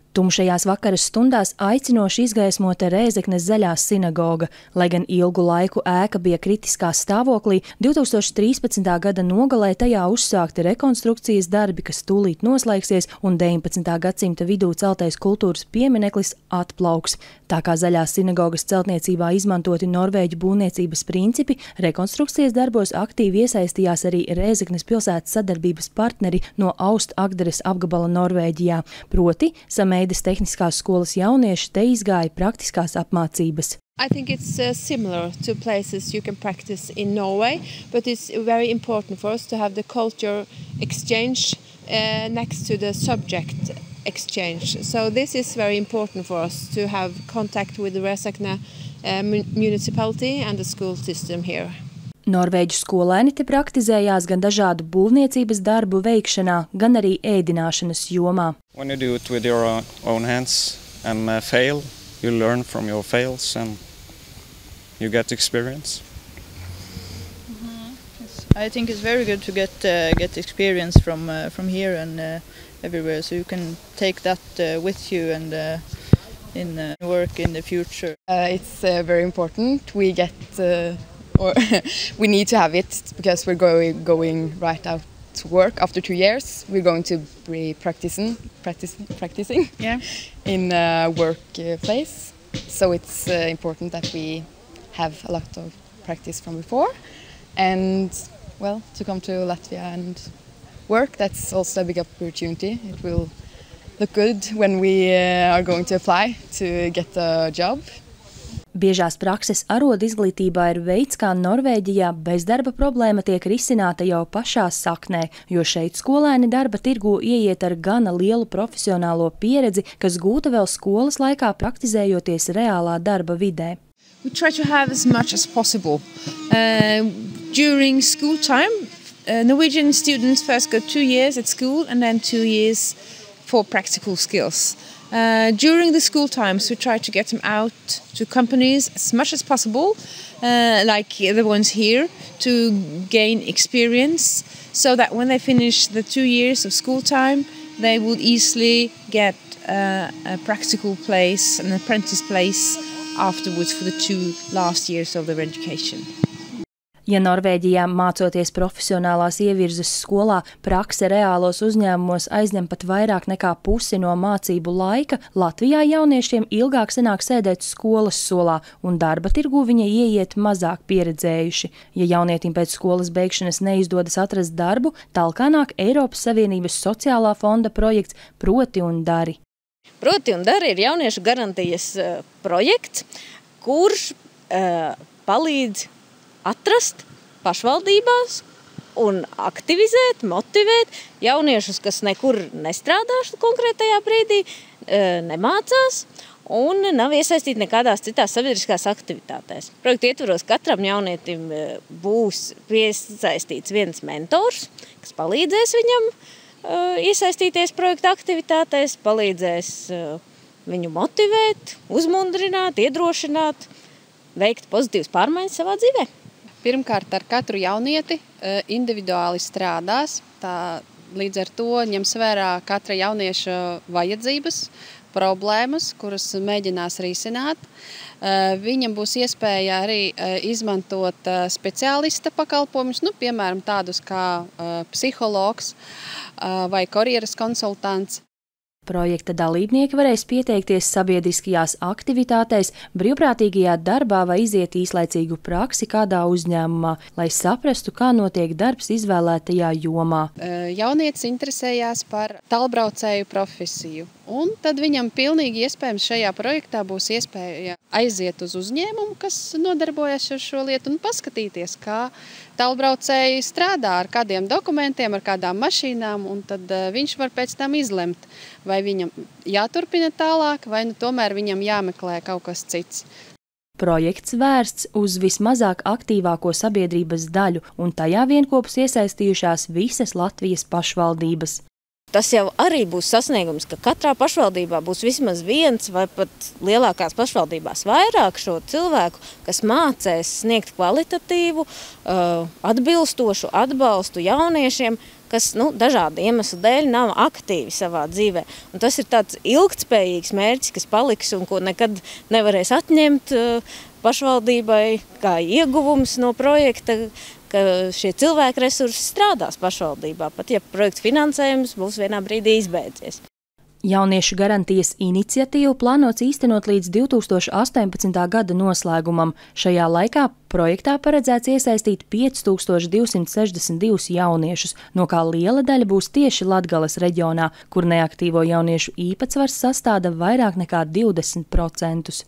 Tumšajās vakaras stundās aicinoši izgaismota Rēzeknes Zaļā sinagoga. Lai gan ilgu laiku ēka bija kritiskā stāvoklī, 2013. gada nogalē tajā uzsākti rekonstrukcijas darbi, kas tūlīt noslēgsies, un 19. gadsimta vidū celtais kultūras piemineklis atplauks. Tā kā Zaļās sinagogas celtniecībā izmantoti norvēģu būvniecības principi, rekonstrukcijas darbos aktīvi iesaistījās arī Rēzeknes pilsētas sadarbības partneri no Aust-Agderes apgabala Norvēģijā, proti Sameidas tehniskās skolas jaunieši te izgāja praktiskās apmācības. I think it's similar to places you can practice in Norway, but it's very important for us to have the culture exchange next to the subject exchange. So this is very important for us to have contact with the Rēzekne municipality and the school system here. Norvēģu skolēni te praktizējās gan dažādu būvniecības darbu veikšanā, gan arī ēdināšanas jomā. When you do it with your own hands and fail, you learn from your fails and you get experience. I think it's very good to get experience from here and everywhere, so you can take that with you and in work in the future. It's very important. We get or we need to have it because we're going right out to work after 2 years. We're going to be practicing Yeah. in a workplace. So it's important that we have a lot of practice from before. And well, to come to Latvia and work, that's also a big opportunity. It will look good when we are going to apply to get a job. Biežās prakses arodu izglītībā ir veids, kā Norvēģijā bezdarba problēma tiek risināta jau pašā saknē, jo šeit skolēni darba tirgū ieiet ar gana lielu profesionālo pieredzi, kas gūta vēl skolas laikā praktizējoties reālā darba vidē. We try to have as much as possible. During school time, Norwegian students first go 2 years at school and then 2 years for practical skills. During the school times, we try to get them out to companies as much as possible, like the ones here, to gain experience, so that when they finish the 2 years of school time, they would easily get a practical place, an apprentice place afterwards for the 2 last years of their education. Ja Norvēģijā mācoties profesionālās ievirzes skolā, prakse reālos uzņēmumos aizņem pat vairāk nekā pusi no mācību laika, Latvijā jauniešiem ilgāk sanāk sēdēt skolas solā, un darba tirgū viņi ieiet mazāk pieredzējuši. Ja jaunietim pēc skolas beigšanas neizdodas atrast darbu, talkā nāk Eiropas Savienības sociālā fonda projekts Proti un dari. Proti un dari ir jauniešu garantijas projekts, kurš palīdz atrast pašvaldībās un aktivizēt, motivēt jauniešus, kas nekur nestrādā konkrētajā brīdī, nemācās un nav iesaistīti nekādās citās sabiedriskās aktivitātēs. Projekta ietvaros katram jaunietim būs piesaistīts viens mentors, kas palīdzēs viņam iesaistīties projekta aktivitātēs, palīdzēs viņu motivēt, uzmundrināt, iedrošināt, veikt pozitīvas pārmaiņas savā dzīvē. Pirmkārt, ar katru jaunieti individuāli strādās, tā līdz ar to ņems vērā katra jaunieša vajadzības, problēmas, kuras mēģinās risināt. Viņam būs iespēja arī izmantot speciālista pakalpojumus, piemēram, tādus kā psihologs vai karjeras konsultants. Projekta dalībnieki varēs pieteikties sabiedriskajās aktivitātēs, brīvprātīgajā darbā vai iziet īslaicīgu praksi kādā uzņēmumā, lai saprastu, kā notiek darbs izvēlētajā jomā. Jaunietis interesējās par tālbraucēju profesiju, un tad viņam pilnīgi iespējams šajā projektā būs iespēja aiziet uz uzņēmumu, kas nodarbojas ar šo lietu, un paskatīties, kā tālbraucēji strādā ar kādiem dokumentiem, ar kādām mašīnām, un tad viņš var pēc tam izlemt, vai viņam jāturpina tālāk, vai tomēr viņam jāmeklē kaut kas cits. Projekts vērsts uz vismazāk aktīvāko sabiedrības daļu, un tajā vienopus iesaistījušās visas Latvijas pašvaldības. Tas jau arī būs sasniegums, ka katrā pašvaldībā būs vismaz viens vai pat lielākās pašvaldībās vairāk šo cilvēku, kas mācēs sniegt kvalitatīvu, atbilstošu atbalstu jauniešiem, kas dažādu iemeslu dēļ nav aktīvi savā dzīvē. Un tas ir tāds ilgtspējīgs mērķis, kas paliks un ko nekad nevarēs atņemt pašvaldībai kā ieguvums no projekta, ka šie cilvēku resursi strādās pašvaldībā, pat ja projekta finansējums būs vienā brīdī izbeidzies. Jauniešu garantijas iniciatīvu plānots īstenot līdz 2018. gada noslēgumam. Šajā laikā projektā paredzēts iesaistīt 5262 jauniešus, no kā liela daļa būs tieši Latgales reģionā, kur neaktīvo jauniešu īpatsvars sastāda vairāk nekā 20%.